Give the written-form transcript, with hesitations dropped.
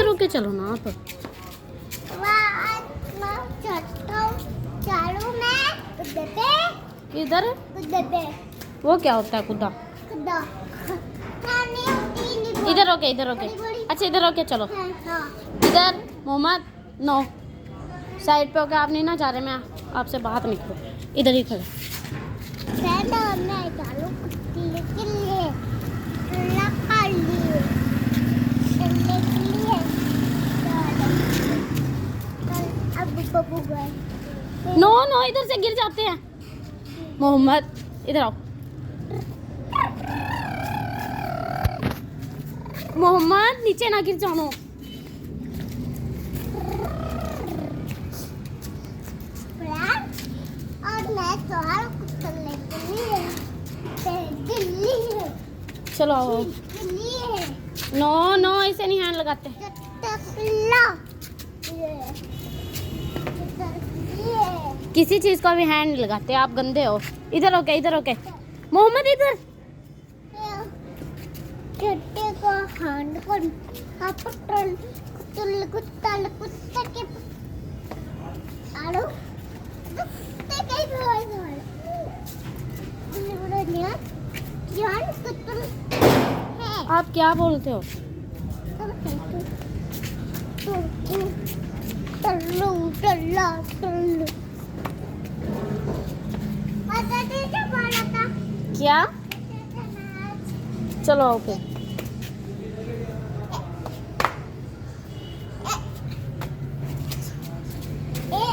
इधर रुके चलो ना आप। चलो मैं कुत्ते पे इधर कुत्ते पे वो क्या होता है कुदा? कुत्ता इधर रोके इधर रोके। अच्छा इधर रोके चलो। इधर मोहम्मद नो साइड पे होके आप नहीं ना जा रहे, मैं आपसे बात नहीं करूँ, इधर ही खड़े। मैं डालू कुत्ते के लिए लगा लिए अब बबू गए। नो नो इधर से गिर जाते हैं। मोहम्मद इधर आओ। मोहम्मद नीचे ना गिर जाओ। और मैं तुम्हारा कुत्ता लेके लिए दिल्ली है चलो आओ। दिल्ली है नो नो ऐसे नहीं हैंड लगाते। किसी चीज को भी हैंड नहीं लगाते, आप गंदे हो। इधर ओके इधर ओके। मोहम्मद इधर कुत्ते को हैंड को अपटन कुत्ता के आलो कुत्ते के बोल जान कुत्ता है। आप क्या बोलते हो? टल्लू टल्ला टल्लू क्या? चलो ओके। ए